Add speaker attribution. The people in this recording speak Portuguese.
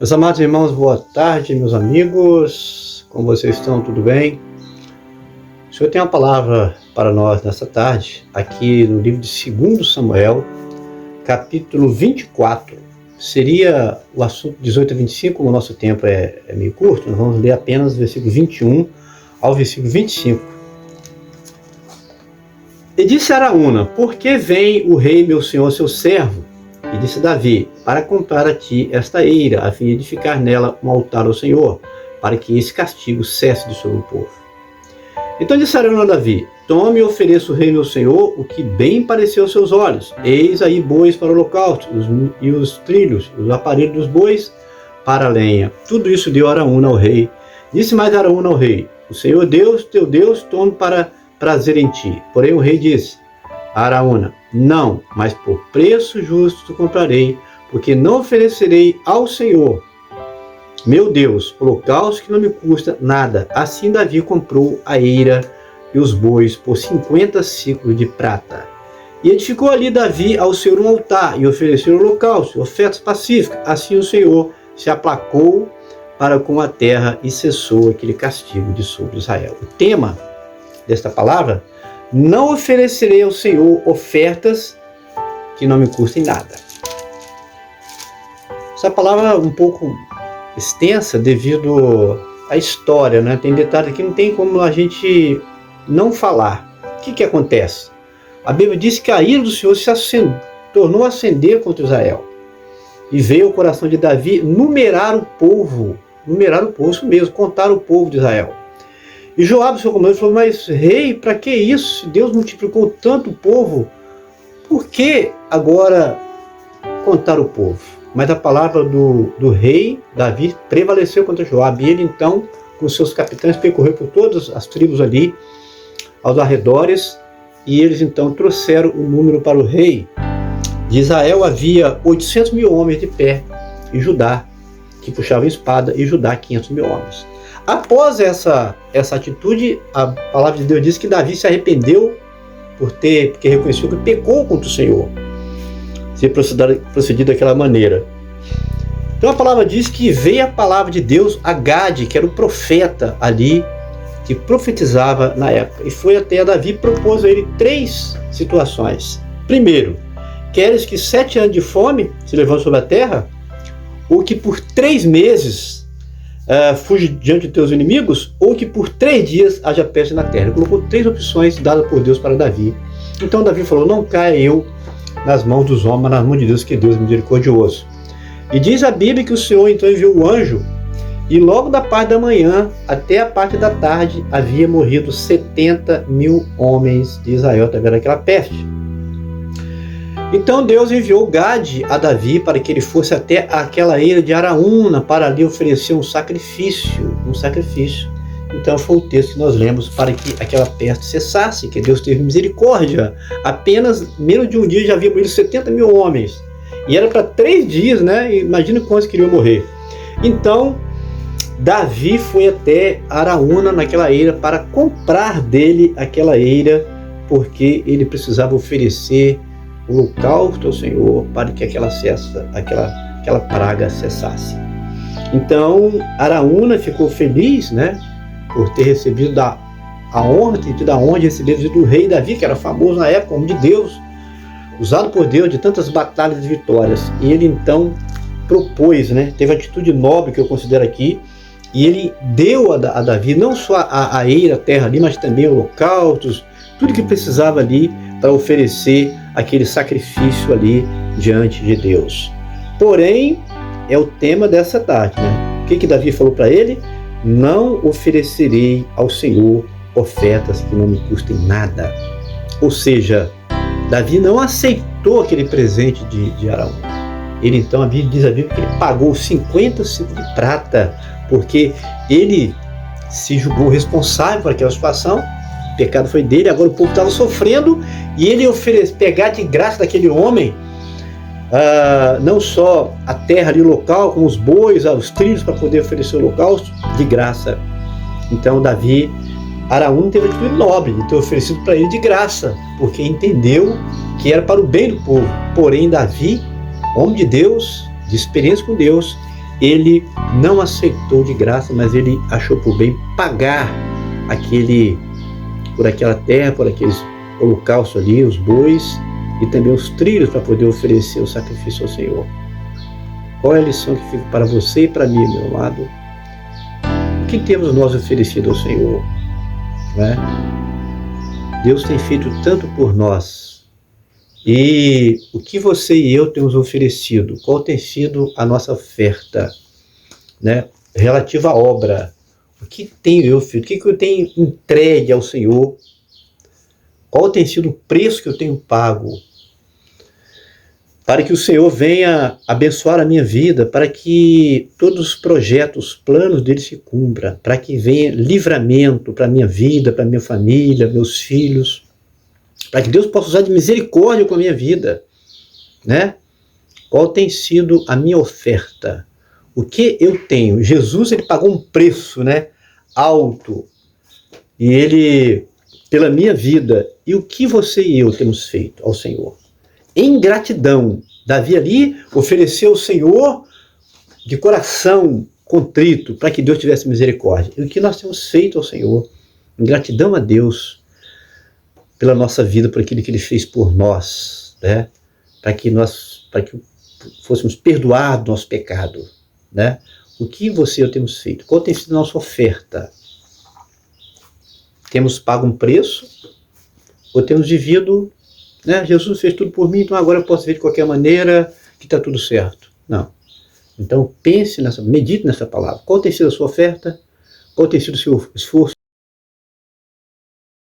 Speaker 1: Meus amados irmãos, boa tarde, meus amigos. Como vocês estão? Tudo bem? O Senhor tem uma palavra para nós nessa tarde, aqui no livro de 2 Samuel, capítulo 24. Seria o assunto 18 a 25, como o nosso tempo é meio curto, nós vamos ler apenas o versículo 21 ao versículo 25. E disse Araúna: por que vem o rei meu senhor, seu servo? E disse Davi: para comprar a ti esta eira, a fim de edificar nela um altar ao Senhor, para que esse castigo cesse de sobre o povo. Então disse Araúna a Davi: tome e ofereça o rei meu senhor o que bem pareceu aos seus olhos. Eis aí bois para o holocausto, e os trilhos, os aparelhos dos bois para a lenha. Tudo isso deu Araúna ao rei. Disse mais Araúna ao rei: o Senhor Deus, teu Deus, tome para prazer em ti. Porém o rei disse a Araúna: não, mas por preço justo comprarei, porque não oferecerei ao Senhor, meu Deus, holocausto que não me custa nada. Assim Davi comprou a eira e os bois por 50 siclos de prata. E edificou ali Davi ao Senhor um altar, e ofereceu holocausto, ofertas pacíficas. Assim o Senhor se aplacou para com a terra e cessou aquele castigo de sobre Israel. O tema desta palavra: não oferecerei ao Senhor ofertas que não me custem nada. Essa palavra é um pouco extensa devido à história, né? Tem detalhes que não tem como a gente não falar. O que acontece? A Bíblia diz que a ira do Senhor tornou a acender contra Israel. E veio ao coração de Davi numerar o povo, isso mesmo, contar o povo de Israel. E Joabe, seu comandante, falou: mas rei, para que isso? Se Deus multiplicou tanto o povo, por que agora contar o povo? Mas a palavra do rei Davi prevaleceu contra Joabe. E ele então, com seus capitães, percorreu por todas as tribos ali, aos arredores, e eles então trouxeram o número para o rei. De Israel havia 800 mil homens de pé, e Judá, que puxava a espada, e Judá 500 mil homens. Após essa atitude, a palavra de Deus diz que Davi se arrependeu porque reconheceu que pecou contra o Senhor, se procedido daquela maneira. Então a palavra diz que veio a palavra de Deus a Gade, que era o profeta ali, que profetizava na época, e foi até a Davi e propôs a ele 3 situações. Primeiro: queres que 7 anos de fome se levantem sobre a terra? Ou que por 3 meses fuja diante de teus inimigos, ou que por 3 dias haja peste na terra? Ele colocou 3 opções dadas por Deus para Davi. Então Davi falou: não caia eu nas mãos dos homens, mas nas mãos de Deus, que Deus é misericordioso. E diz a Bíblia que o Senhor então enviou o anjo, e logo da parte da manhã até a parte da tarde havia morrido 70 mil homens de Israel através daquela peste. Então Deus enviou Gade a Davi para que ele fosse até aquela eira de Araúna para ali oferecer um sacrifício. Então foi o texto que nós lemos, para que aquela peste cessasse, que Deus teve misericórdia. Apenas menos de um dia já havia morrido 70 mil homens. E era para 3 dias, né? Imagina quantos queriam morrer. Então Davi foi até Araúna naquela eira para comprar dele aquela eira, porque ele precisava oferecer o holocausto ao Senhor para que aquela praga cessasse. Então Araúna ficou feliz, né, por ter recebido a honra de receber do rei Davi, que era famoso na época, homem de Deus, usado por Deus de tantas batalhas e vitórias. E ele então propôs, né, teve a atitude nobre que eu considero aqui, e ele deu a Davi não só a eira, a terra ali, mas também holocaustos, tudo que precisava ali para oferecer aquele sacrifício ali diante de Deus. Porém, é o tema dessa tarde, né? O que Davi falou para ele? Não oferecerei ao Senhor ofertas que não me custem nada. Ou seja, Davi não aceitou aquele presente de Araúna. Ele então, diz a Bíblia que ele pagou 50 ciclos de prata, porque ele se julgou responsável por aquela situação. O pecado foi dele, agora o povo estava sofrendo, e ele pegar de graça daquele homem, não só a terra ali local, como os bois, os trilhos para poder oferecer o holocausto, de graça. Então Araúna teve a atitude nobre de ter oferecido para ele de graça, porque entendeu que era para o bem do povo. Porém Davi, homem de Deus, de experiência com Deus, ele não aceitou de graça, mas ele achou por bem pagar por aquela terra, por aqueles holocaustos ali, os bois e também os trilhos para poder oferecer o sacrifício ao Senhor. Qual é a lição que fica para você e para mim, meu amado? O que temos nós oferecido ao Senhor? Né? Deus tem feito tanto por nós. E o que você e eu temos oferecido? Qual tem sido a nossa oferta, né, relativa à obra? O que tenho eu feito? O que eu tenho entregue ao Senhor? Qual tem sido o preço que eu tenho pago? Para que o Senhor venha abençoar a minha vida, para que todos os projetos, os planos dele se cumpram, para que venha livramento para a minha vida, para a minha família, meus filhos, para que Deus possa usar de misericórdia com a minha vida, né? Qual tem sido a minha oferta? O que eu tenho? Jesus, ele pagou um preço, né, alto, e ele, pela minha vida, e o que você e eu temos feito ao Senhor? Em gratidão, Davi ali ofereceu ao Senhor de coração contrito, para que Deus tivesse misericórdia. E o que nós temos feito ao Senhor? Em gratidão a Deus pela nossa vida, por aquilo que Ele fez por nós, né? Para que fôssemos perdoados do nosso pecado, né? O que você e eu temos feito? Qual tem sido a nossa oferta? Temos pago um preço? Ou temos vivido, né? Jesus fez tudo por mim, então agora eu posso ver de qualquer maneira que está tudo certo. Não. Então medite nessa palavra. Qual tem sido a sua oferta? Qual tem sido o seu esforço?